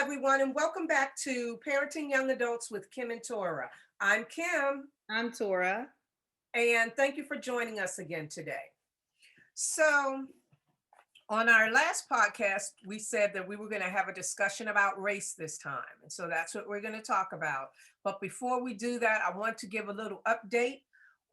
everyone, and welcome back to Parenting Young Adults with Kimm and Torra. I'm Kimm, I'm Torra. and thank you for joining us again today. So, on our last podcast, we said that we were going to have a discussion about race this time. And so that's what we're going to talk about. But before we do that, I want to give a little update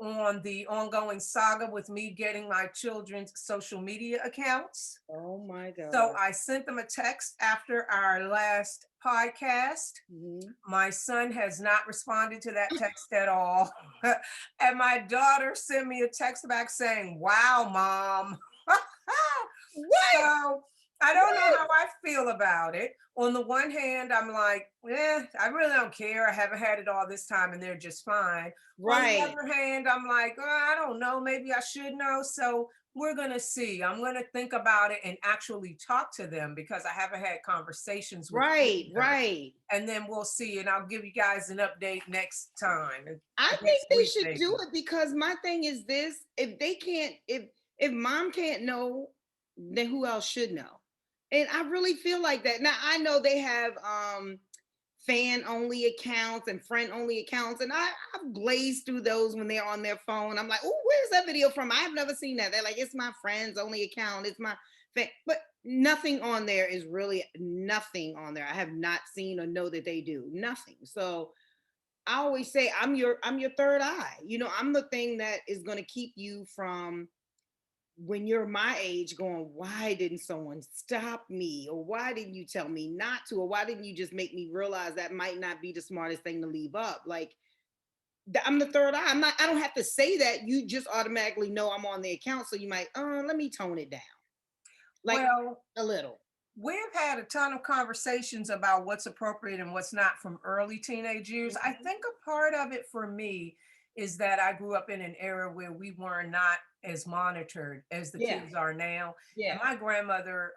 on the ongoing saga with me getting my children's social media accounts. Oh my So God. I sent them a text after our last podcast. Mhm. My son has not responded to that text at all. And my daughter sent me a text back saying, "Wow, mom." What? So I don't know What? how I feel about it. On the one hand, I'm like, I really don't care. I haven't had it all this time and they're just fine. On the Right. other hand, I'm like, I don't know. Maybe I should know. So we're going to see. I'm going to think about it and actually talk to them because I haven't had conversations with Right. either. Right. And then we'll see. And I'll give you guys an update next time, I think next they week, should do maybe. it because my thing is this: if they can't, if mom can't know, then who else should know? And I really feel like that. Now I know they have fan only accounts and friend only accounts, and I've glazed through those when they're on their phone. I'm like, oh, where's that video from? I've never seen that. They're like, it's my friends only account. It's my fan, but nothing on there is really nothing on there. I have not seen or know that they do nothing. So I always say I'm your third eye. I'm the thing that is going to keep you from when you're my age going, why didn't someone stop me? Or why didn't you tell me not to? Or why didn't you just make me realize that might not be the smartest thing to leave up? Like I'm the third eye. I don't have to say that. You just automatically know I'm on the account. So you might, let me tone it down. Like Well, a little. we've had a ton of conversations about what's appropriate and what's not from early teenage years. I Mhm. think a part of it for me is that I grew up in an era where we were not as monitored as the Yeah. kids are now. And Yeah. my grandmother,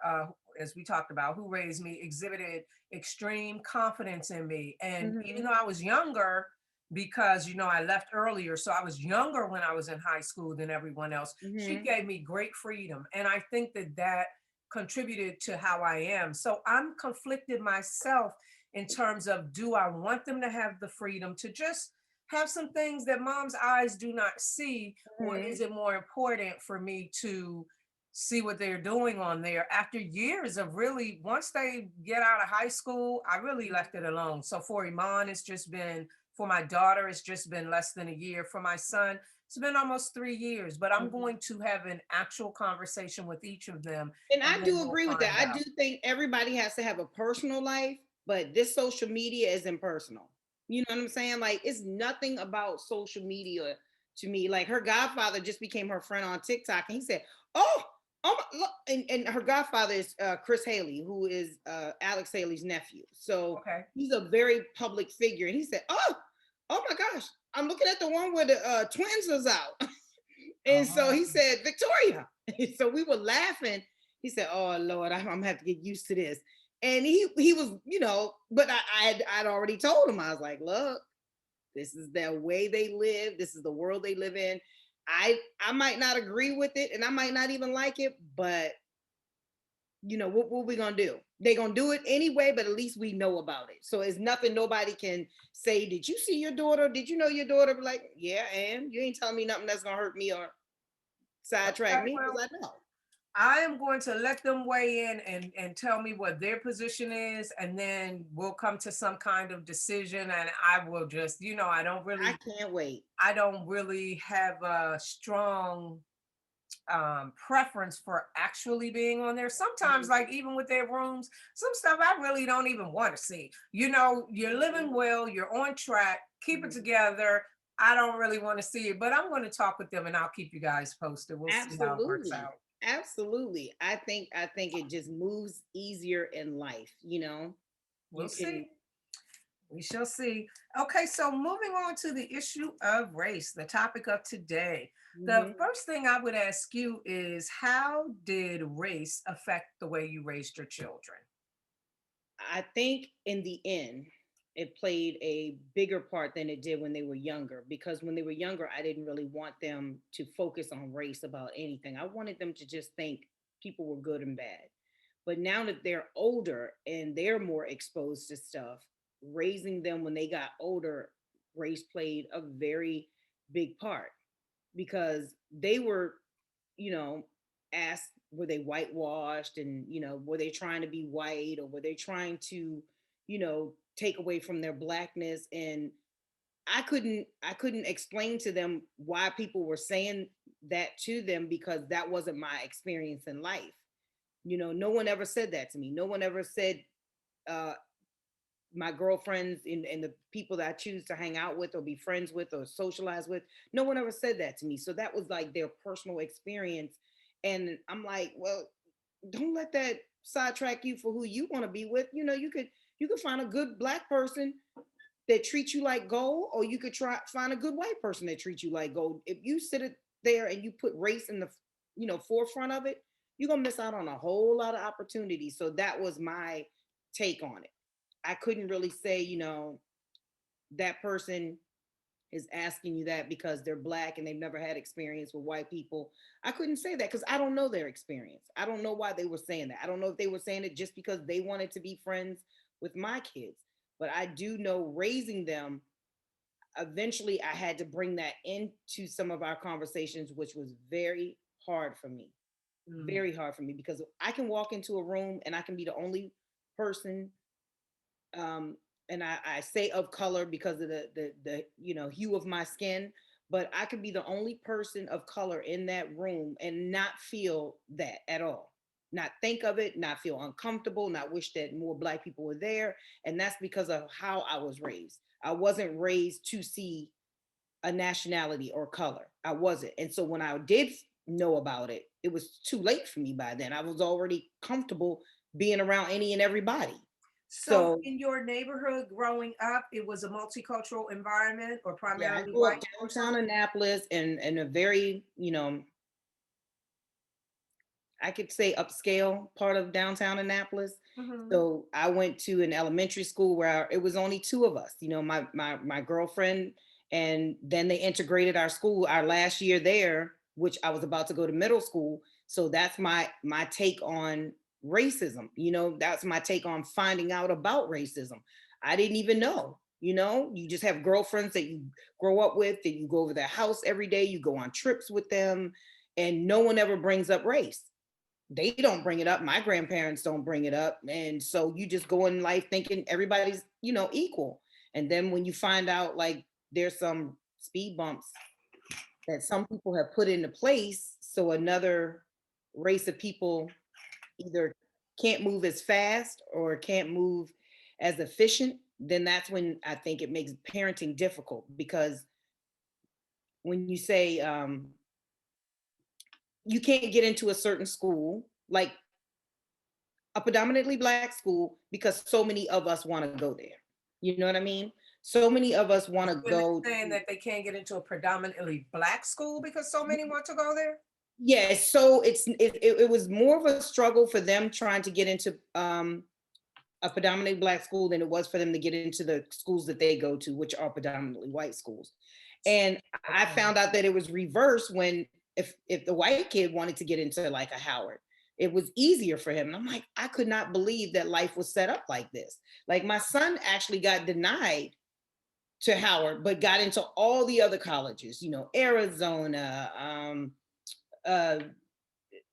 as we talked about, who raised me, exhibited extreme confidence in me. And even Hmm. though I was younger, because I left earlier, so I was younger when I was in high school than everyone else. She Hmm. gave me great freedom, and I think that contributed to how I am. So I'm conflicted myself in terms of, do I want them to have the freedom to just have some things that mom's eyes do not see, or Hmm. is it more important for me to see what they're doing on there after years of really, once they get out of high school, I really left it alone. So for Iman, it's just been, for my daughter, it's just been less than a year. For my son, it's been almost 3 years, but I'm Hmm. going to have an actual conversation with each of them, And and I then do we'll agree with that. find I do out. think everybody has to have a personal life, but this social media is impersonal. You know what I'm saying? Like it's nothing about social media to me. Like her godfather just became her friend on TikTok, and he said, "Oh, look," and her godfather is Chris Haley, who is Alex Haley's nephew. So Okay. he's a very public figure, and he said, oh my gosh, I'm looking at the one where the twins was out." And so Uh-huh. he said, Victoria. So we were laughing. He said, "Oh Lord, I'm gonna have to get used to this." And he was, but I'd already told him. I was like, "Look, this is the way they live. This is the world they live in. I might not agree with it, and I might not even like it, but what we gonna do? They gonna do it anyway, but at least we know about it. So it's nothing nobody can say. Did you see your daughter? Did you know your daughter?" Be like, yeah, and you ain't telling me nothing that's gonna hurt me or sidetrack Okay. me Well, because I know. I am going to let them weigh in and tell me what their position is, and then we'll come to some kind of decision. And I will just, I can't wait. I don't really have a strong preference for actually being on there. Sometimes, Mhm. like even with their rooms, some stuff I really don't even want to see. You're living well, you're on track, keep it Mhm. together. I don't really want to see it, but I'm going to talk with them and I'll keep you guys posted. We'll see how it works Absolutely. out. Absolutely. I think it just moves easier in life, We'll You can. see. We shall see. Okay, so moving on to the issue of race, the topic of today. The Mhm. first thing I would ask you is, how did race affect the way you raised your children? I think in the end, it played a bigger part than it did when they were younger because when they were younger, I didn't really want them to focus on race about anything. I wanted them to just think people were good and bad. But now that they're older and they're more exposed to stuff, raising them when they got older, race played a very big part because they were, you know, asked, were they whitewashed, and were they trying to be white, or were they trying to, take away from their blackness. And I couldn't explain to them why people were saying that to them, because that wasn't my experience in life. No one ever said that to me. No one ever said, uh my girlfriends and the people that I choose to hang out with or be friends with or socialize with, no one ever said that to me. So that was like their personal experience. And I'm like, well, don't let that sidetrack you for who you want to be with. You could find a good black person that treats you like gold, or you could try find a good white person that treats you like gold. If you sit it there and you put race in the forefront of it, you're gonna miss out on a whole lot of opportunities. So that was my take on it. I couldn't really say, that person is asking you that because they're black and they've never had experience with white people. I couldn't say that because I don't know their experience. I don't know why they were saying that. I don't know if they were saying it just because they wanted to be friends with my kids. But I do know raising them, eventually I had to bring that into some of our conversations, which was very hard for me. Mm. Very hard for me because I can walk into a room and I can be the only person, um, and I say of color because of the hue of my skin, but I could be the only person of color in that room and not feel that at all, not think of it, not feel uncomfortable, not wish that more black people were there. And that's because of how I was raised. I wasn't raised to see a nationality or color. I wasn't. And so when I did know about it, it was too late for me by then. I was already comfortable being around any and everybody. So So in your neighborhood growing up, it was a multicultural environment or yeah, I primarily grew up white downtown person? Annapolis in a very, I could say upscale part of downtown Annapolis. Hmm. So I went to an elementary school where it was only two of us, my girlfriend, and then they integrated our school our last year there, which I was about to go to middle school. So that's my take on racism. That's my take on finding out about racism. I didn't even know. You just have girlfriends that you grow up with, that you go over their house every day, you go on trips with them, and no one ever brings up race. They don't bring it up. My grandparents don't bring it up. And so you just go in life thinking everybody's, equal. And then when you find out like there's some speed bumps that some people have put into place, so another race of people either can't move as fast or can't move as efficient, then that's when I think it makes parenting difficult. Because when you say, you can't get into a certain school, like a predominantly black school, because so many of us want to go there. You know what I mean? So many of us want to When they're go. saying that they can't get into a predominantly black school because so many want to go there? Yeah, so it was more of a struggle for them trying to get into a predominantly black school than it was for them to get into the schools that they go to, which are predominantly white schools. And I Okay. found out that it was reversed when, if the white kid wanted to get into like a Howard, it was easier for him. And I'm like, I could not believe that life was set up like this. Like my son actually got denied to Howard, but got into all the other colleges, Arizona, uh,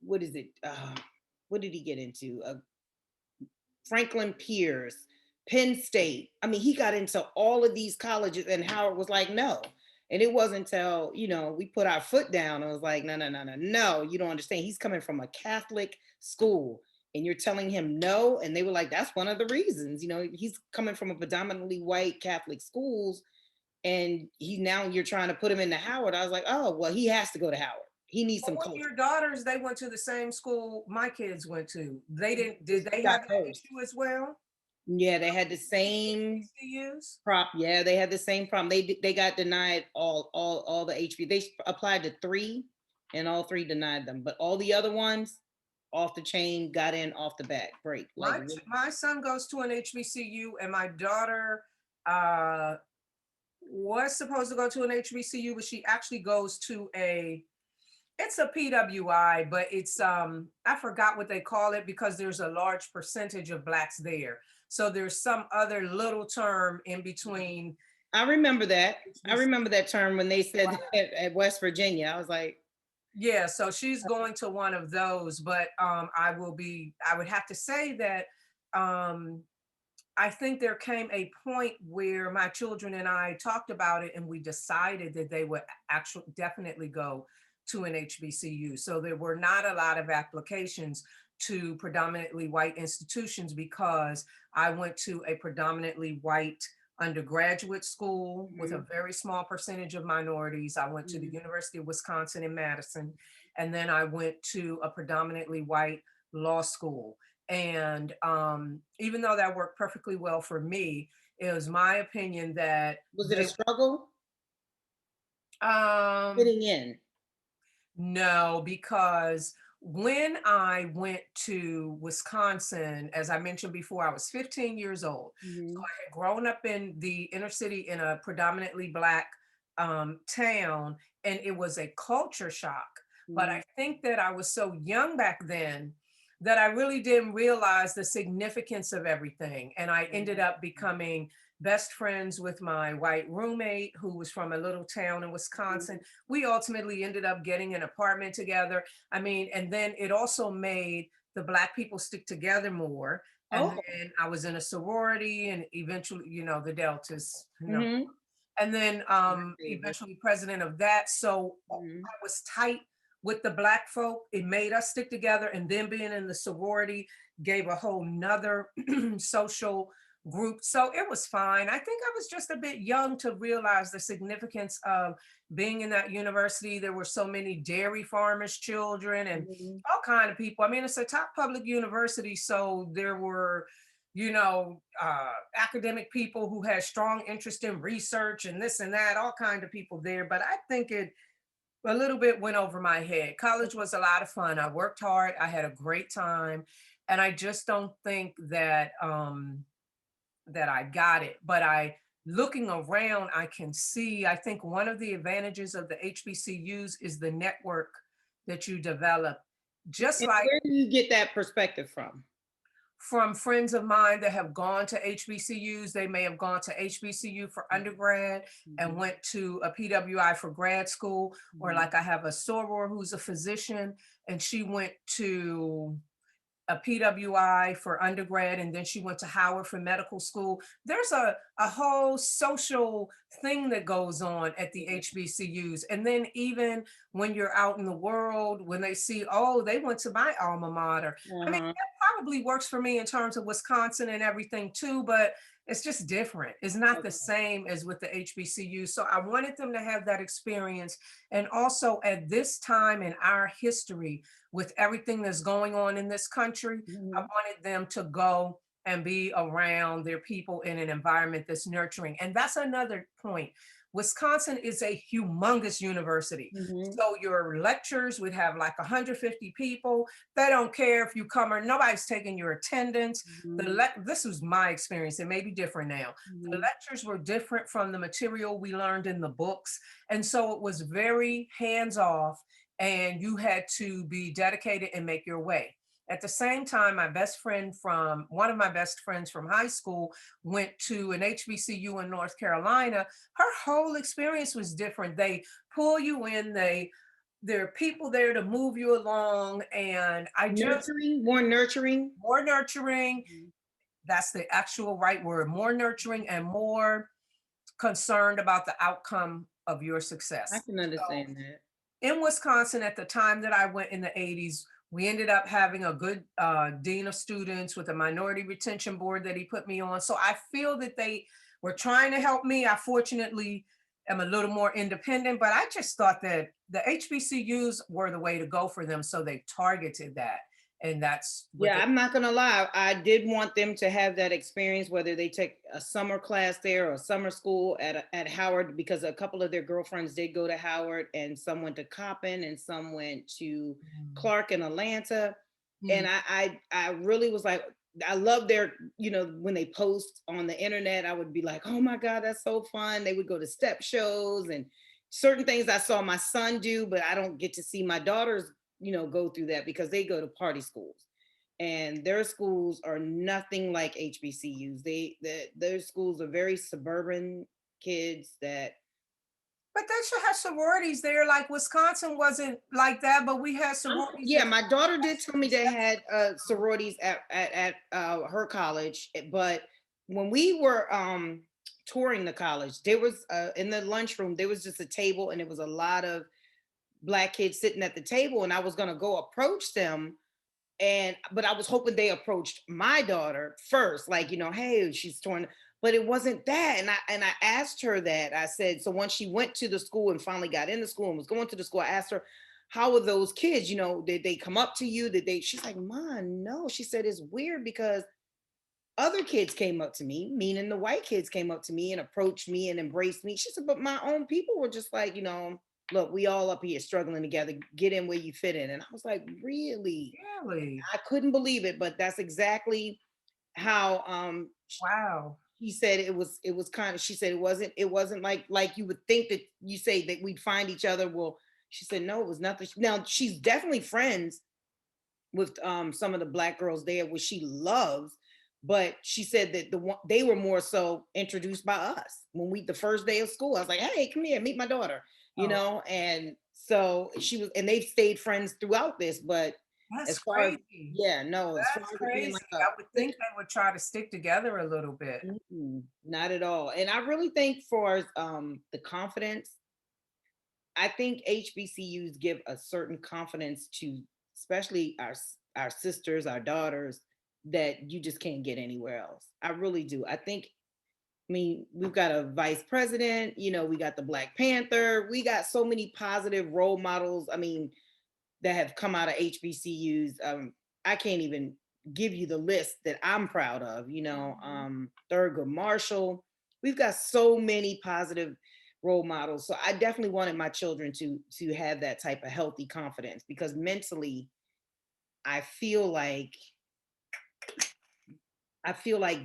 what is it? What did he get into? Franklin Pierce, Penn State. I mean, he got into all of these colleges, and Howard was like, no. And it wasn't until, we put our foot down and was like, no, no, no, no, no, you don't understand. He's coming from a Catholic school and you're telling him no. And they were like, that's one of the reasons, he's coming from a predominantly white Catholic schools. And now you're trying to put him into Howard. I was like, oh, well, he has to go to Howard. He needs Well, some with culture. your daughters, they went to the same school my kids went to. Did they Got have that cursed. issue as well? Yeah, they had the same HBCUs? Yeah, they had the same problem. They got denied all the HB. They applied to three, and all three denied them. But all the other ones, off the chain, got in off the back break. Like My son goes to an HBCU, and my daughter uh, was supposed to go to an HBCU, but she actually goes to a It's a PWI, but it's I forgot what they call it because there's a large percentage of blacks there. So there's some other little term in between. I remember that. I HBC. remember that term when they said that at West Virginia. I was like, Yeah, so she's going to one of those, but I would have to say that um I think there came a point where my children and I talked about it and we decided that they would actually definitely go to an HBCU. So there were not a lot of applications to predominantly white institutions because I went to a predominantly white undergraduate school with a mhm, very small percentage of minorities. I went to the mhm, University of Wisconsin in Madison, and then I went to a predominantly white law school. And even though that worked perfectly well for me, it was my opinion that was it a they struggle um fitting in? no, because when I went to Wisconsin, as I mentioned before, I was 15 years old. So Mhm, I had grown up in the inner city in a predominantly black town, and it was a culture shock. But I mhm, think that I was so young back then that I really didn't realize the significance of everything. And I ended up becoming best friends with my white roommate who was from a little town in Wisconsin. mhm. We ultimately ended up getting an apartment together. I mean, and then it also made the black people stick together more. And Oh, then I was in a sorority and eventually, the Deltas, mhm, and then my favorite. eventually president of that. So Mhm, I was tight with the black folk. It made us stick together. And then being in the sorority gave a whole nother social group. So it was fine. I think I was just a bit young to realize the significance of being in that university. There were so many dairy farmers' children and mhm, all kind of people. I mean, it's a top public university, so there were academic people who had strong interest in research and this and that, all kind of people there. But I think it a little bit went over my head. College was a lot of fun. I worked hard. I had a great time, and I just don't think that I got it. But looking around, I can see. I think one of the advantages of the HBCUs is the network that you develop. Just and like where do you get that perspective from? from friends of mine that have gone to HBCUs. They may have gone to HBCU for undergrad and Mhm, went to a PWI for grad school, or mhm, like I have a soror who's a physician and she went to a PWI for undergrad, and then she went to Howard for medical school. There's a whole social thing that goes on at the mhm, HBCUs. And then even when you're out in the world, when they see, oh, they went to my alma mater. I mean, uh-huh, that probably works for me in terms of Wisconsin and everything too, but it's just different. It's not the okay, same as with the HBCU. So I wanted them to have that experience. And also at this time in our history, with everything that's going on in this country, I mhm, wanted them to go and be around their people in an environment that's nurturing. And that's another point. Wisconsin is a humongous university. mhm, So your lectures would have like 150 people. They don't care if you come or nobody's taking your attendance. mhm, This was my experience. It may be different now. The mhm. lectures were different from the material we learned in the books. And so it was very hands off and you had to be dedicated and make your way. At the same time, one of my best friends from high school went to an HBCU in North Carolina. Her whole experience was different. They pull you in, there are people there to move you along, and I just Nurturing, more nurturing. more nurturing. Mhm. That's the actual right word, more nurturing and more concerned about the outcome of your I success. can understand that. In Wisconsin at the time that I went in the 80s, we ended up having a good dean of students with a minority retention board that he put me on. So I feel that they were trying to help me. I fortunately am a little more independent, but I just thought that the HBCUs were the way to go for them. So they targeted that. And that's what Yeah, they, I'm not gonna lie. I did want them to have that experience, whether they take a summer class there or summer school at Howard, because a couple of their girlfriends did go to Howard, and some went to Coppin, and some went to mm, Clark in Atlanta. mm, And I really was like, I love their, when they post on the internet, I would be like, oh my God, that's so fun. They would go to step shows and certain things I saw my son do, but I don't get to see my daughters, go through that because they go to party schools. And their schools are nothing like HBCUs. Their schools are very suburban kids that But they should have sororities there. Like Wisconsin wasn't like that, but we had sororities. yeah, my daughter did tell me they had sororities at her college, but when we were touring the college, there was in the lunchroom there was just a table and it was a lot of black kids sitting at the table, and I was gonna go approach them, but I was hoping they approached my daughter first, like, hey, she's torn. But it wasn't that. And I asked her that. I said, so once she went to the school and finally got into school and was going to the school, I asked her, how are those kids? Did they come up to you? She's like, Mom, no. She said, it's weird because other kids came up to me, meaning the white kids came up to me and approached me and embraced me. She said, but my own people were just like, look, we all up here struggling together, get in where you fit in. And I was like, really? Really? I couldn't believe it, but that's exactly how Wow. she said it was kind of, she said it wasn't like you would think that you say that we'd find each other. Well, she said no, it was nothing. Now she's definitely friends with some of the black girls there, which she loves, but she said that they were more so introduced by us when the first day of school. I was like, hey, come here, meet my daughter, Oh, and so she was, and they've stayed friends throughout this. But that's as far as, crazy. yeah, no, as far That's as it being crazy. like I would think they would try to stick together a little bit. not at all. And I really think for the confidence, I think HBCUs give a certain confidence to, especially our sisters, our daughters, that you just can't get anywhere else. I really do. I mean, we've got a vice president, we got the Black Panther, we got so many positive role models. I mean, that have come out of HBCUs. I can't even give you the list that I'm proud of. Thurgood Marshall. We've got so many positive role models. So I definitely wanted my children to have that type of healthy confidence, because mentally, I feel like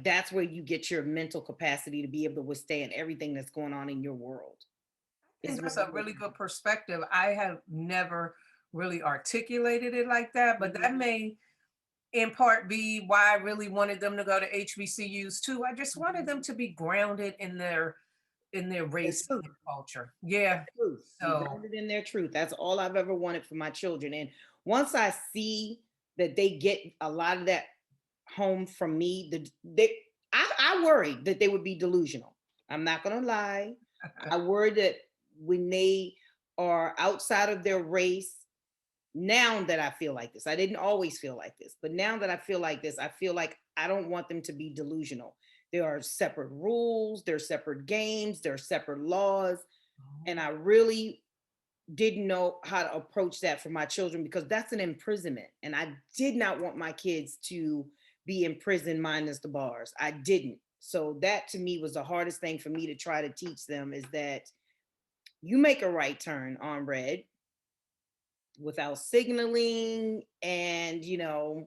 that's where you get your mental capacity to be able to withstand everything that's going on in your world. I think Is that's really a what really good perspective. I have never really articulated it like that, but that may in part be why I really wanted them to go to HBCUs too. I just wanted them to be grounded in their the race and truth. their culture. Yeah. Truth. Be So grounded in their truth. That's all I've ever wanted for my children. And once I see that they get a lot of that home from me, I worried that they would be delusional. I'm not gonna lie. I worry that when they are outside of their race, now that I feel like this, I didn't always feel like this, but now that I feel like this, I feel like I don't want them to be delusional. There are separate rules, there are separate games, there are separate laws. And I really didn't know how to approach that for my children, because that's an imprisonment. And I did not want my kids to be in prison minus the bars. I didn't. So that to me was the hardest thing for me to try to teach them, is that you make a right turn on red without signaling, and you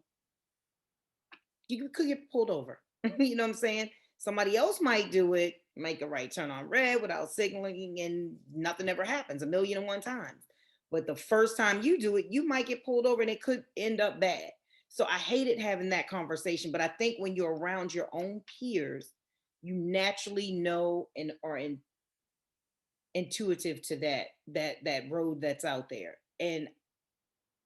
could get pulled over. You know what I'm saying? Somebody else might do it, make a right turn on red without signaling, and nothing ever happens 1,000,001 times. But the first time you do it, you might get pulled over and it could end up bad. So I hated having that conversation. But I think when you're around your own peers, you naturally know and are intuitive to that road that's out there. And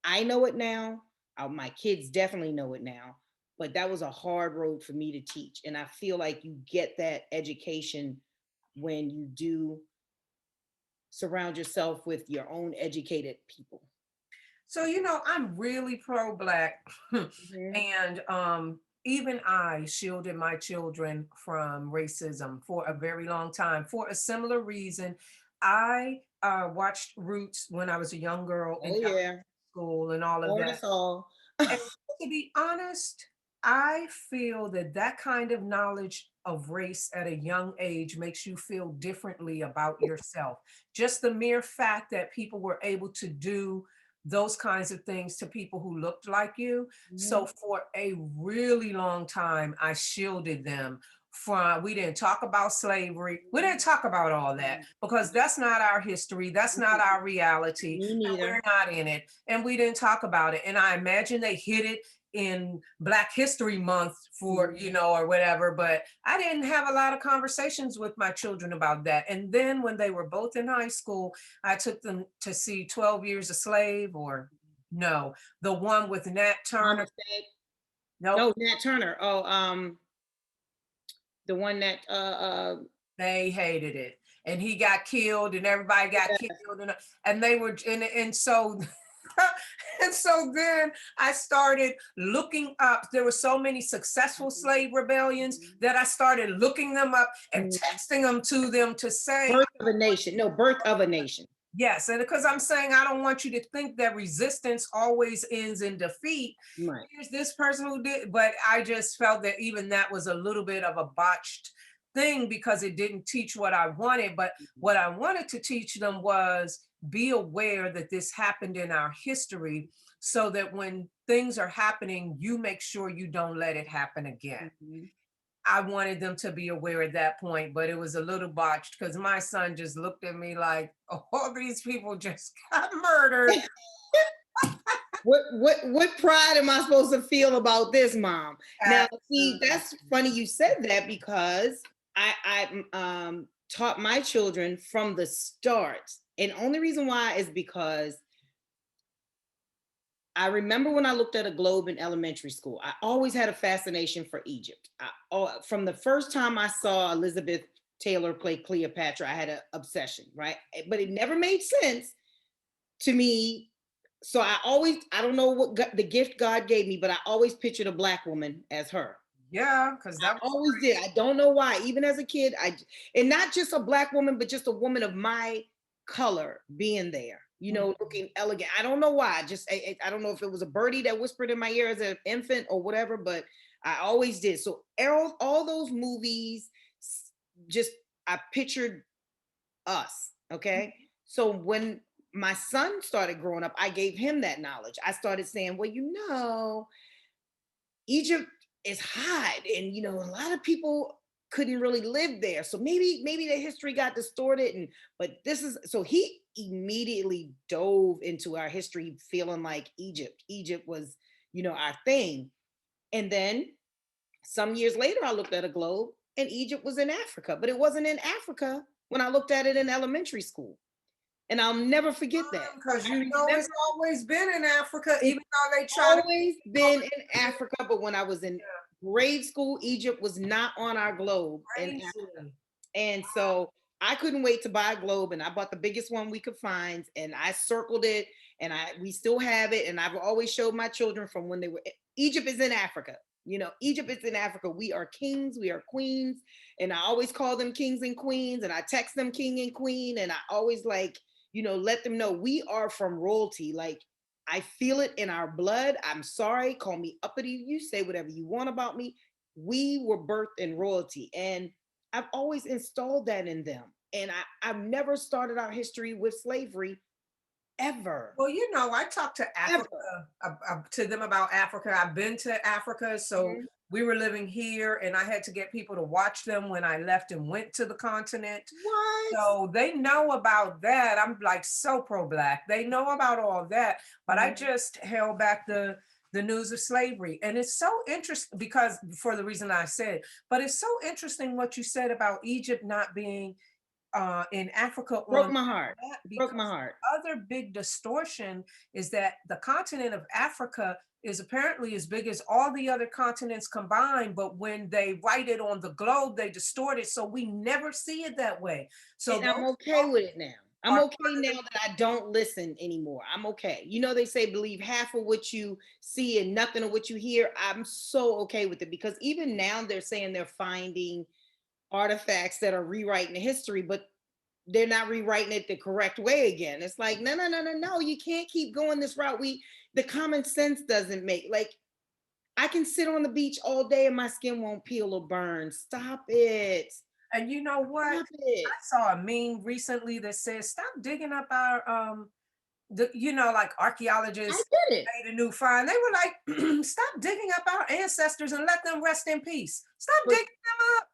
I know it now. My kids definitely know it now. But that was a hard road for me to teach. And I feel like you get that education when you do surround yourself with your own educated people. so I'm really pro black Mhm. and even I shielded my children from racism for a very long time for a similar reason. I watched Roots when I was a young girl in Oh yeah. school and all of Born that. us all. And to be honest, I feel that that kind of knowledge of race at a young age makes you feel differently about yourself. Just the mere fact that people were able to do those kinds of things to people who looked like you. So Mhm. for a really long time, I shielded them we didn't talk about slavery. We didn't talk about all that because that's not our history. That's not our reality. Me And neither. we're not in it. And we didn't talk about it. And I imagine they hid it in Black History Month for, or whatever. But I didn't have a lot of conversations with my children about that. And then when they were both in high school, I took them to see 12 Years a Slave, or no, the one with Nat Turner. No, Nope. Nat Turner. Oh, the one that They hated it, and he got killed, and everybody got killed, and they were, and so and so then I started looking up. There were so many successful slave rebellions that I started looking them up and texting them to them to say, Birth of a Nation. No, Birth of a Nation. yes, and because I'm saying I don't want you to think that resistance always ends in defeat. Right. Here's this person who did, but I just felt that even that was a little bit of a botched thing because it didn't teach what I wanted. But what I wanted to teach them was be aware that this happened in our history so that when things are happening, you make sure you don't let it happen again. I wanted them to be aware at that point, but it was a little botched because my son just looked at me like, oh, all these people just got murdered. What pride am I supposed to feel about this, Mom? Now, see, Absolutely. that's funny you said that because I taught my children from the start. And only reason why is because I remember when I looked at a globe in elementary school, I always had a fascination for Egypt. From the first time I saw Elizabeth Taylor play Cleopatra, I had an obsession, right? But it never made sense to me. So I don't know what the gift God gave me, but I always pictured a Black woman as her. Yeah, because I always did. I don't know why. Even as a kid, and not just a Black woman, but just a woman of my color being there, looking elegant. I don't know why. I don't know if it was a birdie that whispered in my ear as an infant or whatever, but I always did. So all those movies, just I pictured us. Okay. So when my son started growing up, I gave him that knowledge. I started saying, well, Egypt is hot, and a lot of people couldn't really live there. So maybe the history got distorted. But this is so he immediately dove into our history, feeling like Egypt was, our thing. And then some years later, I looked at a globe and Egypt was in Africa, but it wasn't in Africa when I looked at it in elementary school. And I'll never forget that. Because it's always been in Africa, even though they try always been in Africa. But when I was in grade school, Egypt was not on our globe in Africa. And so I couldn't wait to buy a globe, and I bought the biggest one we could find, and I circled it, and we still have it. And I've always showed my children from when they were, Egypt is in Africa. Egypt is in Africa. We are kings, we are queens. And I always call them kings and queens, and I text them king and queen. And I always let them know we are from royalty. Like, I feel it in our blood. I'm sorry, call me uppity. You say whatever you want about me. We were birthed in royalty. And I've always installed that in them. And I've never started our history with slavery ever. Well, I talked to Africa, to them about Africa. I've been to Africa, so we were living here, and I had to get people to watch them when I left and went to the continent. What? So they know about that. I'm like so pro-Black. They know about all that, but I just held back the news of slavery. And it's so interesting because for the reason I said, but it's so interesting what you said about Egypt not being in Africa. Broke my heart. Broke my heart. Other big distortion is that the continent of Africa is apparently as big as all the other continents combined, but when they write it on the globe, they distort it, so we never see it that way. So I'm okay with it now. I'm okay now that I don't listen anymore. I'm okay. They say believe half of what you see and nothing of what you hear. I'm so okay with it, because even now they're saying they're finding artifacts that are rewriting the history, but they're not rewriting it the correct way again. It's like, no, you can't keep going this route. The common sense doesn't make, like, I can sit on the beach all day and my skin won't peel or burn. Stop it. And you know what? I saw a meme recently that says, stop digging up our, like archaeologists made a new find. They were like, stop digging up our ancestors and let them rest in peace. Stop digging them up.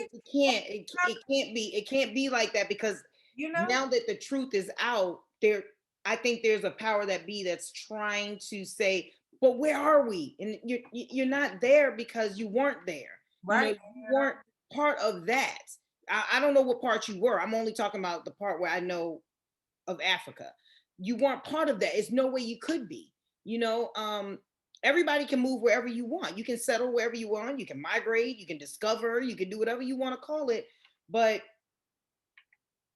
need it can't it can't be like that because you know, now that the truth is out there, I think there's a power that be that's trying to say, but where are we? And you're not there because you weren't there. You know, right? you weren't part of that. I don't know what part you were. I'm only talking about the part where I know of Africa. You weren't part of that. It's no way you could be. You know, everybody can move wherever you want. You can settle wherever you want. You can migrate. You can discover. You can do whatever you want to call it. But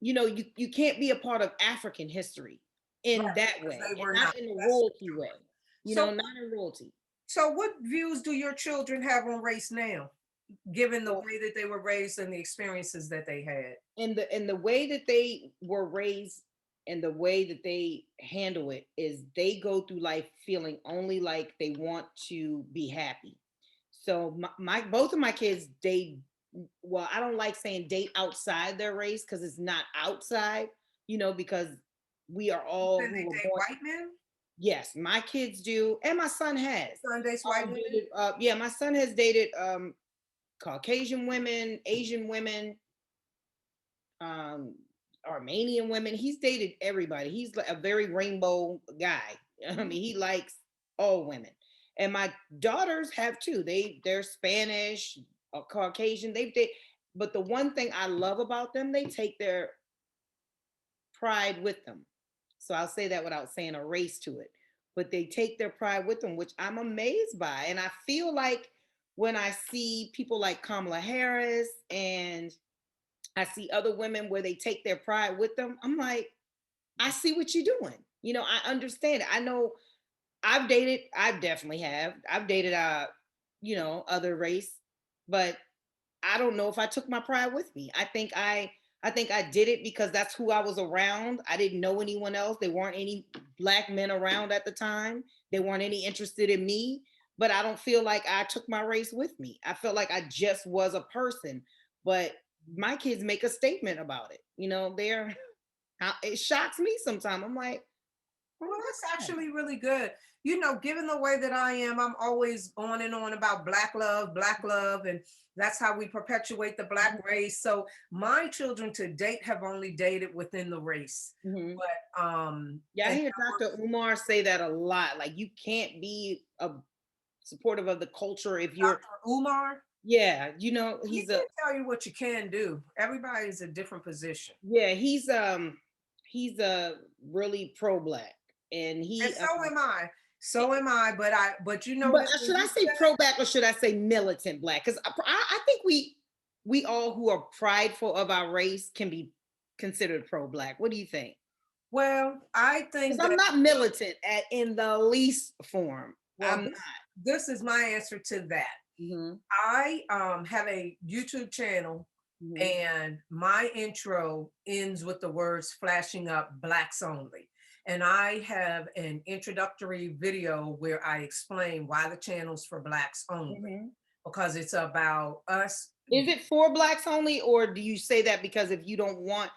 you know, you can't be a part of African history Right, in that because way, they and were not. not in a That's royalty way. You know, so. not in royalty. So, what views do your children have on race now, given the So, way that they were raised and the experiences that they had? in the way that they were raised and the way that they handle it is they go through life feeling only like they want to be happy. So my both of my kids date, well, I don't like saying date outside their race because it's not outside, you know, because we are all Then who they were date born. white men, Yes, my kids do, and my son has. Sundays white women. Dated, yeah, my son has dated Caucasian women, Asian women, um, Armenian women. He's dated everybody. He's like a very rainbow guy. I mean, he likes all women. And my daughters have too. They're Spanish or Caucasian. But the one thing I love about them, they take their pride with them. So I'll say that without saying a race to it. But they take their pride with them, which I'm amazed by. And I feel like when I see people like Kamala Harris and I see other women where they take their pride with them, I'm like, I see what you're doing. You know, I understand it. I know I definitely have. I've dated you know, other race, but I don't know if I took my pride with me. I think I did it because that's who I was around. I didn't know anyone else. There weren't any black men around at the time. They weren't any interested in me, but I don't feel like I took my race with me. I felt like I just was a person. But my kids make a statement about it. You know, it shocks me sometimes. I'm like, Well, that's actually really good. You know, given the way that I am, I'm always on and on about black love, and that's how we perpetuate the black race. So my children to date have only dated within the race. mm-hmm. But Yeah, I and hear Dr. Umar say that a lot. Like you can't be a supportive of the culture if you're, Dr. Umar, yeah, you know, he can't tell you what you can do. Everybody's a different position. yeah, he's a really pro-black, and And he, so am I. So am I. But you but notice when should I you say said, pro-black or should I say militant black? Because I think we all who are prideful of our race can be considered pro-black. What do you think? well, I think Because I'm that, not militant in the least form. well, I'm not. this is my answer to that. Mm-hmm, I have a YouTube channel, mm-hmm, and my intro ends with the words flashing up blacks only. And I have an introductory video where I explain why the channel's for blacks only, mm-hmm. because it's about us. Is it for blacks only, or do you say that because if you don't want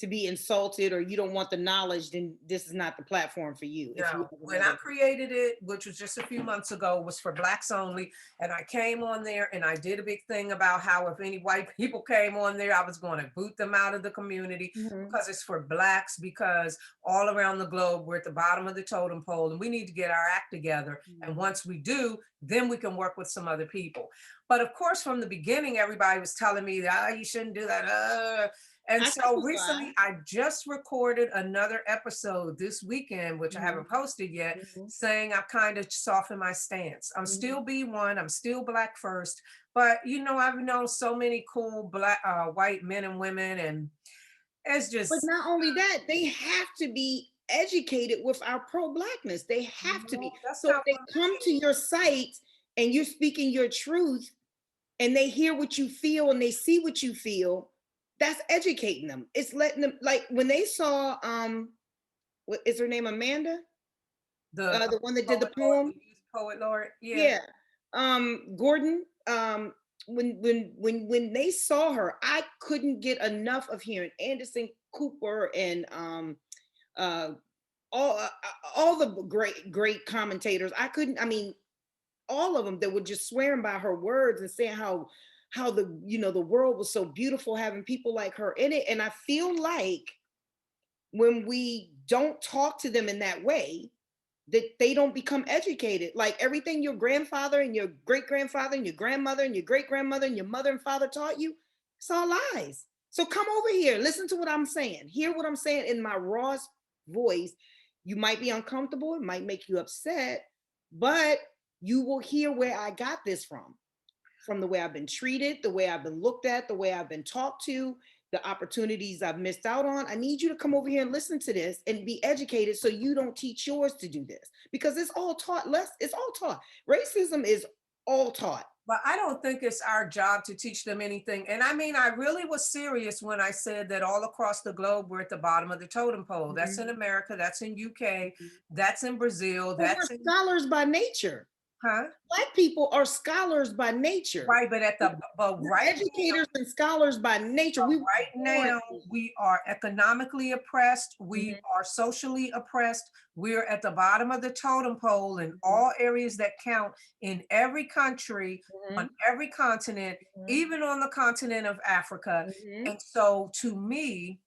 to be insulted or you don't want the knowledge, then this is not the platform for you? If you No, have when I another, created it, which was just a few months ago, was for blacks only. And I came on there and I did a big thing about how if any white people came on there, I was going to boot them out of the community, mm-hmm. because it's for blacks, because all around the globe, we're at the bottom of the totem pole and we need to get our act together. And Mm-hmm. once we do, then we can work with some other people. But of course, from the beginning, everybody was telling me that, oh, you shouldn't do that. And I so think recently, I just recorded another episode this weekend, which I mm-hmm. haven't posted yet, Mm-hmm. saying I've kind of softened my stance. I'm Mm-hmm. still B1, I'm still black first, but you know, I've known so many cool black white men and women, and it's But just, not only that, they have to be educated with our pro-blackness. They have to no, be. that's So if not they what I'm come to saying. your site and you're speaking your truth and they hear what you feel and they see what you feel, that's educating them. It's letting them, like when they saw what is her name, Amanda? The The one that did the poet laureate, poem. the youth poet laureate, yeah. Yeah. Gordon, when they saw her, I couldn't get enough of hearing Anderson Cooper and uh all uh, all the great commentators. I couldn't, I mean, all of them that were just swearing by her words and saying how how the world was so beautiful having people like her in it. And I feel like when we don't talk to them in that way, that they don't become educated. Like everything your grandfather and your great grandfather and your grandmother and your great grandmother and your mother and father taught you, it's all lies. So come over here, listen to what I'm saying. Hear what I'm saying in my rawest voice. You might be uncomfortable, it might make you upset, but you will hear where I got this from the way I've been treated, the way I've been looked at, the way I've been talked to, the opportunities I've missed out on. I need you to come over here and listen to this and be educated so you don't teach yours to do this, because it's all taught it's all taught. Racism is all taught. But I don't think it's our job to teach them anything. And I mean, I really was serious when I said that all across the globe, we're at the bottom of the totem pole. That's in America, that's in UK, that's in Brazil, But that's we're in, scholars by nature. huh? Black people are scholars by nature. Right, but We're right now, educators and scholars by nature. We were right born. now, we are economically oppressed. We Mhm, are socially oppressed. We're at the bottom of the totem pole in mhm, all areas that count in every country, on mhm, every continent, mhm, even on the continent of Africa. mhm. And so to me,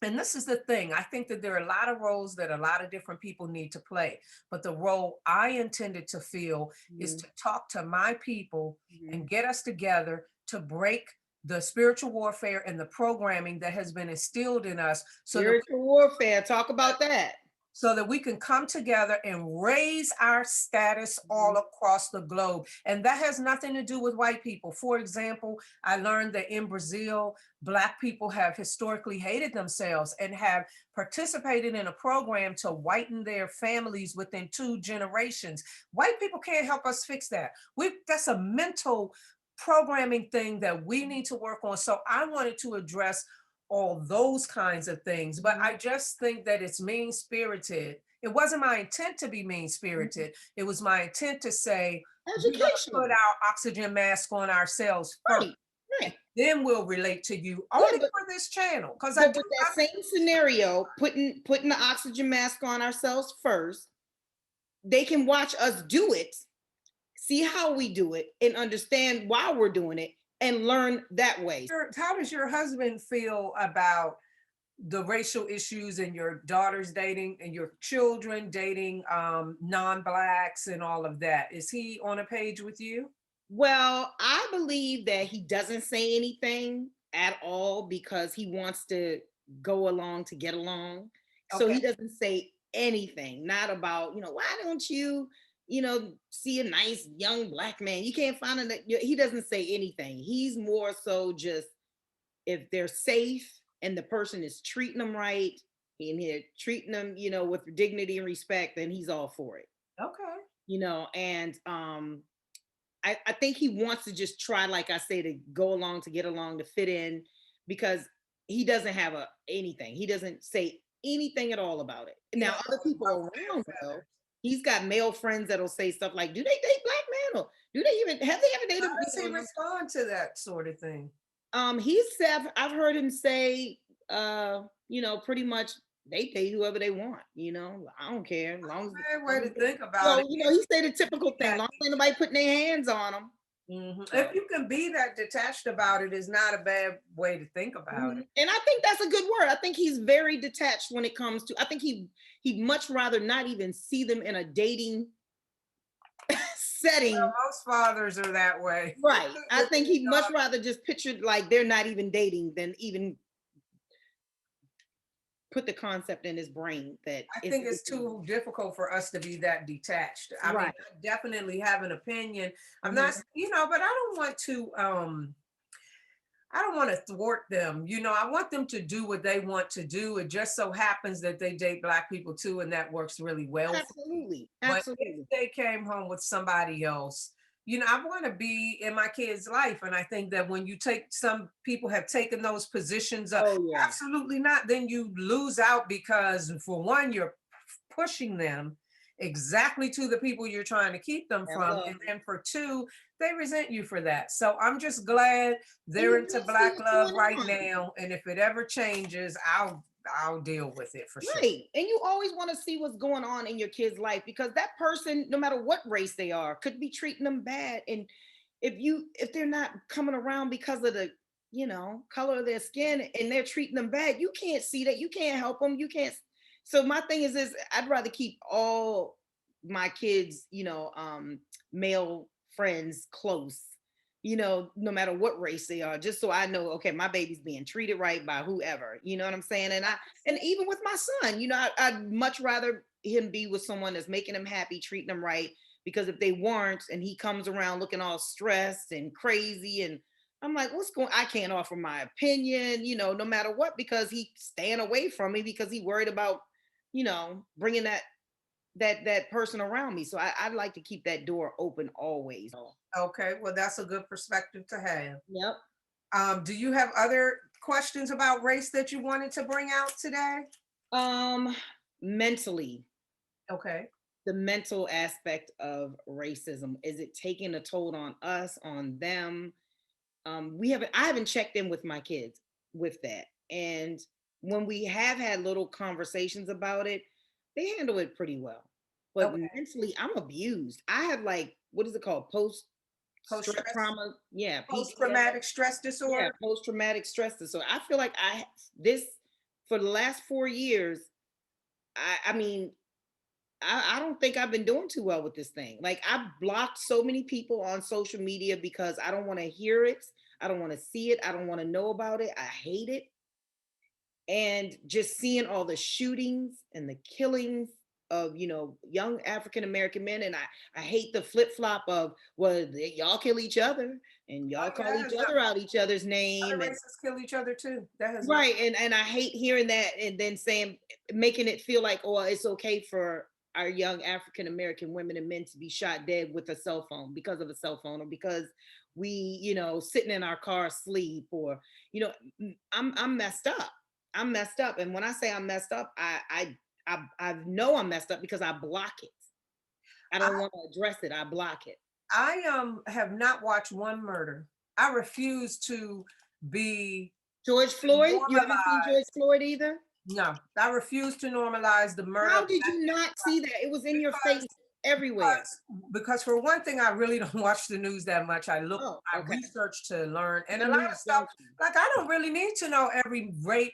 and this is the thing, I think that there are a lot of roles that a lot of different people need to play. But the role I intended to fill is Mhm, to talk to my people mhm. and get us together to break the spiritual warfare and the programming that has been instilled in us so that Spiritual warfare. Talk about that. we can come together and raise our status all Mhm, across the globe. And that has nothing to do with white people. For example, I learned that in Brazil, Black people have historically hated themselves and have participated in a program to whiten their families within 2 generations. White people can't help us fix that. That's a mental programming thing that we need to work on. So I wanted to address all those kinds of things. But mhm, I just think that it's mean spirited. It wasn't my intent to be mean mhm. spirited. It was my intent to say, we're going to put Educational. our oxygen mask on ourselves first. Right. Right. Then we'll relate to you Yeah, only but for this channel. Because I do, but with that same scenario, putting the oxygen mask on ourselves first, they can watch us do it, see how we do it, and understand why we're doing it, and learn that way. how does your husband feel about the racial issues and your daughters dating and your children dating non-blacks and all of that? Is he on a page with you? Well, I believe that he doesn't say anything at all because he wants to go along to get along. So Okay. he doesn't say anything, not about, why don't you, see a nice young Black man? You can't find it. He doesn't say anything. He's more so just if they're safe and the person is treating them right and they're treating them, with dignity and respect, then he's all for it. Okay. And I think he wants to just try, like I say, to go along, to get along, to fit in, because he doesn't have anything. He doesn't say anything at all about it. He Now, don't other talk people about around feathers. though, he's got male friends that'll say stuff like, "Do they date Black men? Or do they even have they ever How dated?" does he respond to that sort of thing? He said, I've heard him say, pretty much they date whoever they want. I don't care, as long Way to as think about it. he say the typical Yeah. thing, long as ain't nobody putting their hands on them. Mhm. So. If you can be that detached about it, is not a bad way to think about Mhm. it. And I think that's a good word. I think he's very detached when it comes to. I think he'd much rather not even see them in a dating setting. Most fathers are that way. Right. I With think their he'd much daughters. rather just picture like they're not even dating than even put the concept in his brain that I it's think it's too difficult for us to be that detached. I mean, right. I definitely have an opinion. I'm not, Mhm. but I don't want to thwart them. I want them to do what they want to do. It just so happens that they date Black people too, and that works really well for them. Absolutely. But if Absolutely. they came home with somebody else, I want to be in my kid's life. And I think that when you take some people have taken those positions, Oh yeah. absolutely not, then you lose out because for one, you're pushing them exactly to the people you're trying to keep them from. Hello. And then for two, they resent you for that. So I'm just glad And they're you into want to see Black what's love going right on. now. And if it ever changes, I'll deal with it for sure. Right. And you always want to see what's going on in your kid's life because that person, no matter what race they are, could be treating them bad. And if they're not coming around because of the, color of their skin, and they're treating them bad, you can't see that. You can't help them. You can't. So my thing is this: I'd rather keep all my kids, male friends close, no matter what race they are, just so I know, okay, my baby's being treated right by whoever, you know what I'm saying? And even with my son, I'd much rather him be with someone that's making him happy, treating him right, because if they weren't and he comes around looking all stressed and crazy, and I'm like, I can't offer my opinion, no matter what, because he's staying away from me because he worried about, bringing that person around me. So I'd like to keep that door open always. Okay, well, that's a good perspective to have. Yep. Do you have other questions about race that you wanted to bring out today? Um, Mentally, Okay. the mental aspect of racism, is it taking a toll on us, on them? I haven't checked in with my kids with that. And when we have had little conversations about it, they handle it pretty well. But Okay. mentally, I'm abused. I have, like, what is it called? Post stress Post-stress, trauma. Yeah, PTSD. post-traumatic stress Yeah, disorder. post traumatic stress disorder. I feel like this for the last 4 years. I mean, I don't think I've been doing too well with this thing. Like, I've blocked so many people on social media because I don't want to hear it. I don't want to see it. I don't want to know about it. I hate it. And just seeing all the shootings and the killings of, young African American men, and I hate the flip flop of, well, y'all kill each other and Oh, y'all yeah, call that each has other nothing. out each other's name, Other and races kill each other too. That has nothing. right. And I hate hearing that, and then saying, making it feel like, oh, it's okay for our young African American women and men to be shot dead with a cell phone, because of a cell phone, or because we, sitting in our car asleep, or, I'm messed up. I'm messed up. And when I say I'm messed up, I know I'm messed up because I block it. I I don't want to address it. I block it. I have not watched one murder. I refuse to be George Floyd, you haven't seen George normalized. Floyd either? No, I refuse to normalize the murder How of did Black you not see that? It was in your because face everywhere. because for one thing, I really don't watch the news that much. Oh, I okay. research to learn, and a The lot of news stuff, junkie. like I don't really need to know every rape,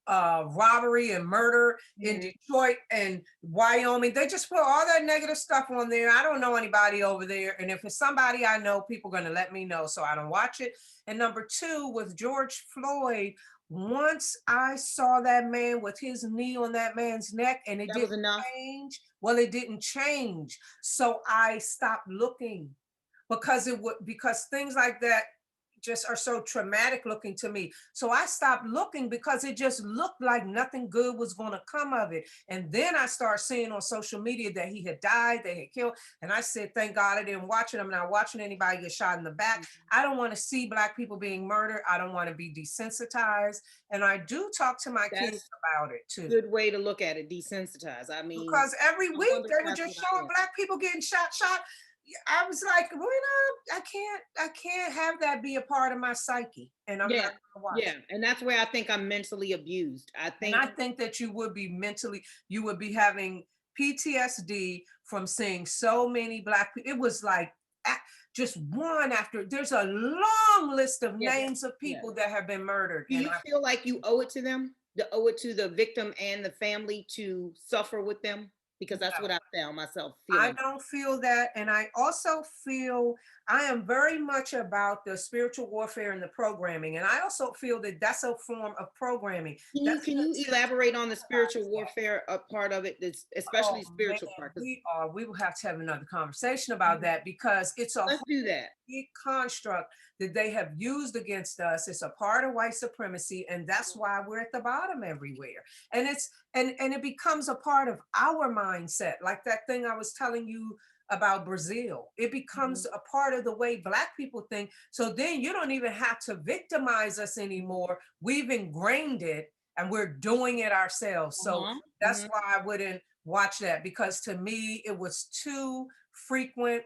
robbery, and murder in Mhm. Detroit and Wyoming. They just put all that negative stuff on there. I don't know anybody over there, and if it's somebody I know, people are going to let me know, so I don't watch it. And number two, with George Floyd, once I saw that man with his knee on that man's neck, and it That was didn't enough. change. Well, it didn't change. So I stopped looking because it would because things like that just are so traumatic looking to me. So I stopped looking because it just looked like nothing good was going to come of it. And then I started seeing on social media that he had died, they had killed. And I said, thank God I didn't watch it. I'm not watching anybody get shot in the back. Mhm. I don't want to see Black people being murdered. I don't want to be desensitized. And I do talk to my kids That's about it too. a good way to look at it. Desensitized. I mean, Because every my week mother they were passed just away. showing Yeah. Black people getting shot. I was like, well, I can't have that be a part of my psyche, and I'm Yeah. not gonna watch Yeah. it. And that's where I think I'm mentally abused. I And think I think that you would be having PTSD from seeing so many Black people. It was like just one after. There's a long list of yeah. names of Yeah. people that have been murdered, Do and you feel like you owe it to them? To owe it to the victim and the family to suffer with them? Because that's what I found myself I feeling. don't feel that. And I also feel I am very much about the spiritual warfare and the programming. And I also feel that that's a form of programming. Can you That's can an you attempt to elaborate on the spiritual humanize that. warfare part of it? That's Oh especially man, spiritual part. Because we will have to have another conversation about that because it's a let's do that. big construct that they have used against us. It's a part of white supremacy, and that's why we're at the bottom everywhere. And and it becomes a part of our mindset, like that thing I was telling you about Brazil. It becomes Mhm. a part of the way Black people think. So then you don't even have to victimize us anymore. We've ingrained it and we're doing it ourselves. So Uh-huh. that's Mhm. why I wouldn't watch that because to me it was too frequent,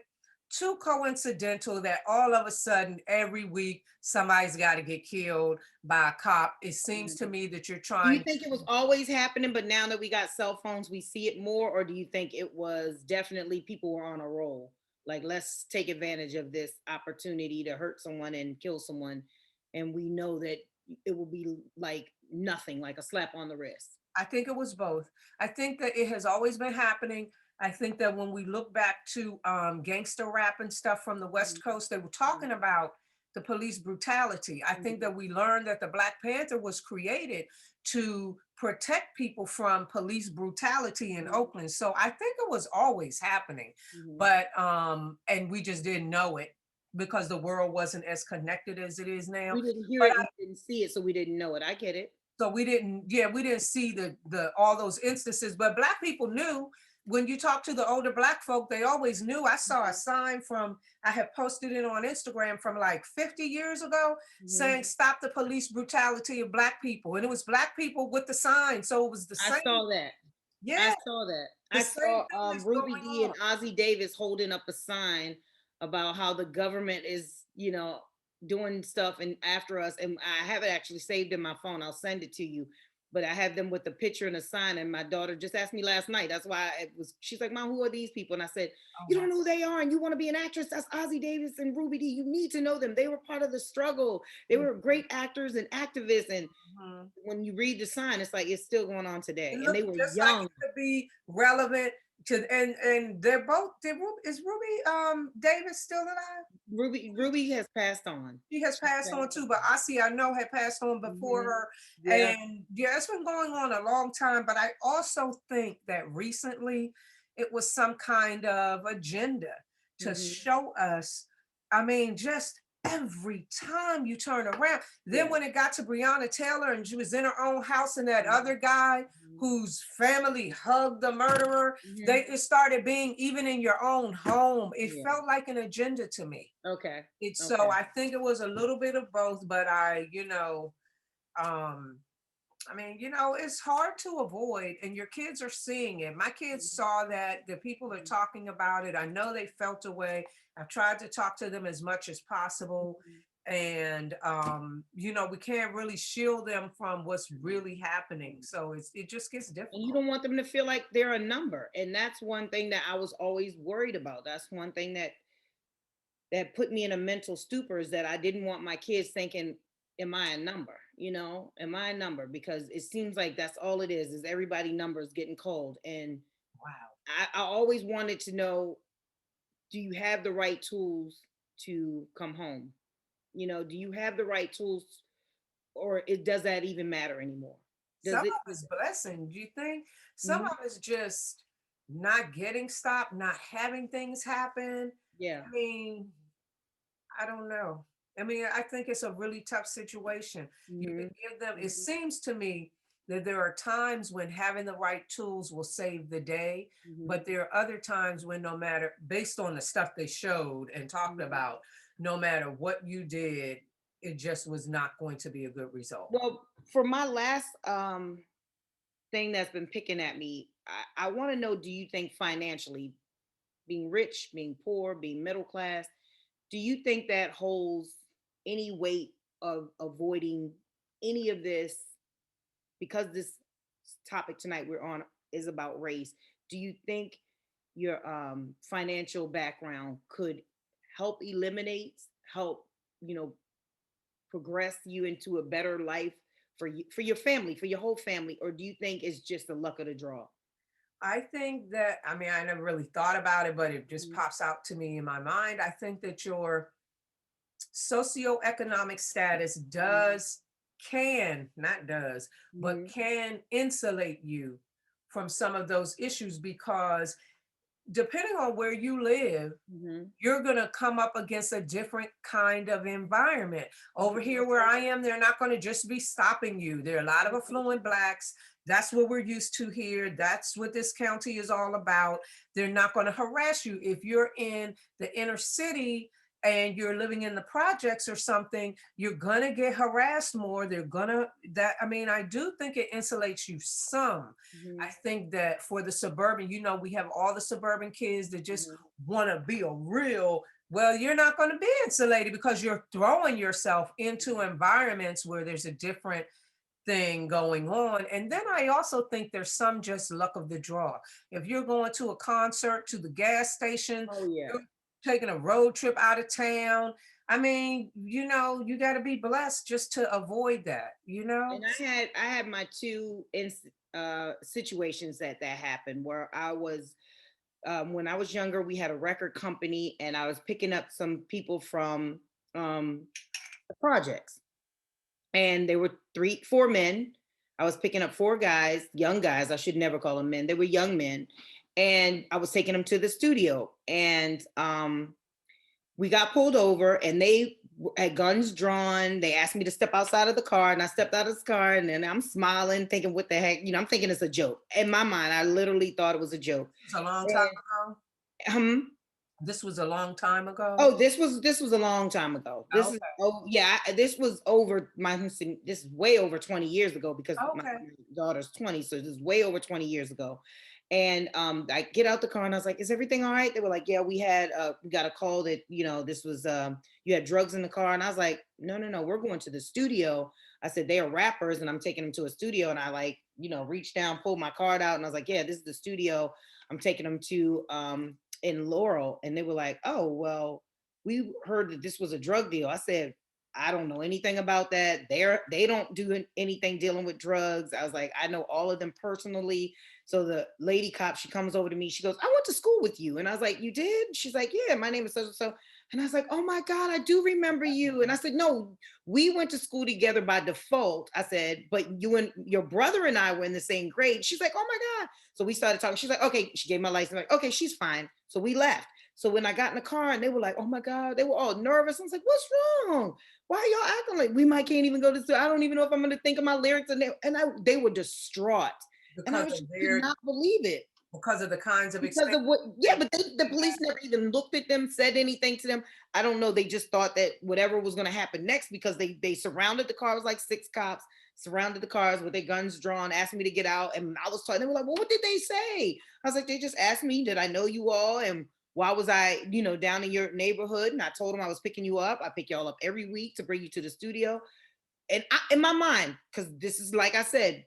too coincidental that all of a sudden every week somebody's got to get killed by a cop. It seems Mhm. to me that you're Do you trying. think it was always happening, but now that we got cell phones, we see it more, or do you think it was definitely people were on a roll Like, let's take advantage of this opportunity to hurt someone and kill someone. And we know that it will be like nothing, like a slap on the wrist. I think it was both. I think that it has always been happening. I think that when we look back to gangster rap and stuff from the West Coast, they were talking about the police brutality. I think that we learned that the Black Panther was created to protect people from police brutality in Oakland. So I think it was always happening, Mhm. but and we just didn't know it because the world wasn't as connected as it is now. We didn't hear But it and we didn't see it, so we didn't know it. I get it. so we didn't, yeah, we didn't see the all those instances, but Black people knew. When you talk to the older Black folk, they always knew. I saw a sign from, I have posted it on Instagram from like 50 years ago Mhm. saying stop the police brutality of Black people. And it was Black people with the sign. So it was the I same, saw that. I yeah, saw that. the I same saw thing is Ruby going D and on. Ozzy Davis holding up a sign about how the government is, doing stuff and after us. And I have it actually saved in my phone. I'll send it to you. But I have them with the picture and a sign. And my daughter just asked me last night. That's why it was. She's like, "Mom, who are these people?" And I said, Oh "You my, don't know who they are, and you want to be an actress? That's Ozzy Davis and Ruby D. You need to know them. They were part of the struggle. They were great actors and activists." And mhm. when you read the sign, it's like it's still going on It today. And they looked were just like young. it could be relevant to, and they're both, is Ruby Davis still alive? Ruby has passed on. She has She's passed on passed too, on. but I know had passed on before Mhm. her. Yeah. And yeah, it's been going on a long time. But I also think that recently it was some kind of agenda to Mhm. show us. I mean, just every time you turn around. Then Yeah. when it got to Breonna Taylor and she was in her own house and that Mhm. other guy Mhm. whose family hugged the murderer, Mhm. they it started being even in your own home. It Yeah. felt like an agenda to me. Okay. It's so Okay. I think it was a little bit of both, but um, it's hard to avoid, and your kids are seeing it. My kids Mhm. saw that, the people are talking about it. I know they felt a way. I've tried to talk to them as much as possible. Mhm. And we can't really shield them from what's really happening. So it just gets And you difficult. don't want them to feel like they're a number. And that's one thing that I was always worried about. That's one thing that put me in a mental stupor, is that I didn't want my kids thinking, am I a number? Am I a number? Because it seems like that's all it is everybody numbers getting called. And Wow. I always wanted to know, do you have the right tools to come home? Do you have the right tools, or does that even matter anymore? Some Does it? of it's blessing, do you think? Some Mhm. of it's just not getting stopped, not having things happen. Yeah. I mean, I don't know. I mean, I think it's a really tough situation. You can Hmm. give them, it seems to me that there are times when having the right tools will save the day, Hmm. but there are other times when, no matter, based on the stuff they showed and talked Hmm. about, no matter what you did, it just was not going to be a good result. Well, for my last thing that's been picking at me, I want to know, do you think financially, being rich, being poor, being middle class, do you think that holds any weight of avoiding any of this? Because this topic tonight we're on is about race, do you think your financial background could help progress you into a better life for you, for your family, for your whole family? Or do you think it's just the luck of the draw? I think that, I mean, I never really thought about it, but it just Mhm. pops out to me in my mind. I think that your socioeconomic status not does, but Mhm. can insulate you from some of those issues because depending on where you live, Mhm. you're going to come up against a different kind of environment. Over Mhm. here where I am, they're not going to just be stopping you. There are a lot of affluent blacks. That's what we're used to here. That's what this county is all about. They're not going to harass you. If you're in the inner city and you're living in the projects or something, you're going to get harassed more. They're going to, that, I mean, I do think it insulates you some. I Mhm. think that for the suburban, we have all the suburban kids that just Mhm. want to be a real, well, you're not going to be insulated because you're throwing yourself into Mhm. environments where there's a different thing going on. And then I also think there's some just luck of the draw. If you're going to a concert, to the gas station, Oh yeah. taking a road trip out of town. I mean, you got to be blessed just to avoid that, you know? And I had my two situations that happened where I was when I was younger, we had a record company and I was picking up some people from the projects. And there were four men. I was picking up four guys, young guys. I should never call them men. They were young men. And I was taking them to the studio. And we got pulled over and they had guns drawn. They asked me to step outside of the car and I stepped out of the car and then I'm smiling, thinking, what the heck? I'm thinking it's a joke. In my mind, I literally thought it was a joke. It's a long time ago. And, This was a long time ago. oh, this was a long time ago. This is Okay. yeah, this was over this is way over 20 years ago because my Okay. daughter's 20, so this is way over 20 years ago. And I get out the car and I was like, "Is everything all right?" They were like, "Yeah, we got a call that this was you had drugs in the car." And I was like, "No, no, no, we're going to the studio." I said, "They are rappers and I'm taking them to a studio." And I like reached down, pulled my card out, and I was like, "Yeah, this is the studio. I'm taking them to in Laurel." And they were like, "Oh, well, we heard that this was a drug deal." I said, "I don't know anything about that. They don't do anything dealing with drugs." I was like, "I know all of them personally." So the lady cop, she comes over to me. She goes, "I went to school with you." And I was like, "You did?" She's like, "Yeah, my name is so and so." And I was like, "Oh my God, I do remember you." And I said, "No, we went to school together by default." I said, "But you and your brother and I were in the same grade." She's like, "Oh my God." So we started talking. She's like, "Okay." She gave my license. Like, "Okay, she's fine." So we left. So when I got in the car and they were like, "Oh my God," they were all nervous. I was like, "What's wrong? Why are y'all acting like we might can't even go to school? I don't even know if I'm going to think of my lyrics." And they were distraught. And I Because was of just could not believe it the kinds of because experiences of what, yeah, they but the police never even looked at them, said anything to them. I don't know. They just thought that whatever was going to happen next because they surrounded the car. It was like six cops surrounded the cars with their guns drawn, asked me to get out. And I was talking, they were like, "Well, what did they say?" I was like, "They just asked me, did I know you all? And why was I, down in your neighborhood?" And I told them I was picking you up. I pick y'all up every week to bring you to the studio. And in my mind, because this is like I said,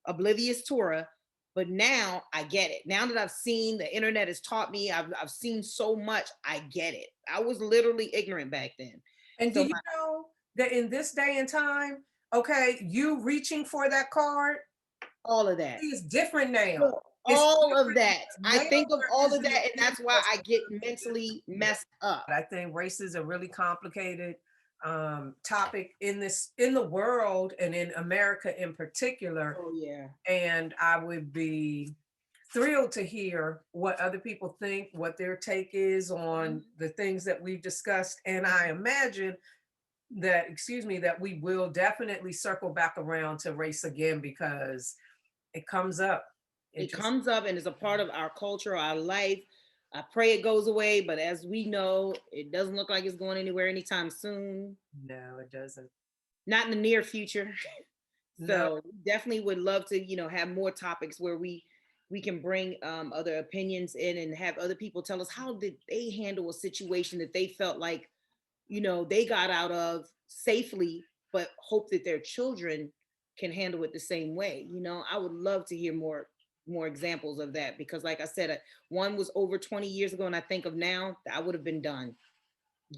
oblivious Torah, but now I get it. Now that I've seen the internet has taught me, I've seen so much, I get it. I was literally ignorant back then. And do So you know that in this day and time, okay, you reaching for that card all of that. is different now. So It's all of different. that. I Now think of there all is of an that, and that's why I get excuse mentally me. messed up. I think race is a really complicated topic in the world and in America in particular. Oh yeah. And I would be thrilled to hear what other people think, what their take is on Mhm. the things that we've discussed. And I imagine that, excuse me, that we will definitely circle back around to race again because it comes up. It It just, comes up and is a part of our culture, our life. I pray it goes away, but as we know, it doesn't look like it's going anywhere anytime soon. no, it doesn't. Not in the near future. No, So definitely would love to, have more topics where we can bring other opinions in and have other people tell us how did they handle a situation that they felt like, they got out of safely, but hope that their children can handle it the same way. I would love to hear more examples of that because like I said, one was over 20 years ago and I think of now, I would have been done.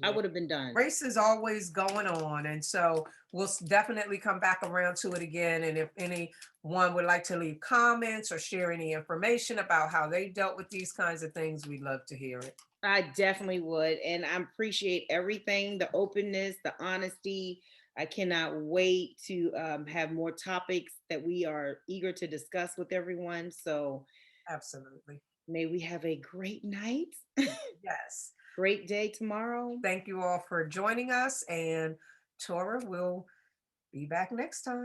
I yeah. would have been done. Race is always going on. And so we'll definitely come back around to it again. And if anyone would like to leave comments or share any information about how they dealt with these kinds of things, we'd love to hear it. I definitely would. And I appreciate everything, the openness, the honesty. I cannot wait to have more topics that we are eager to discuss with everyone. So Absolutely. may we have a great night, Yes. great day tomorrow. Thank you all for joining us. And Torah will be back next time.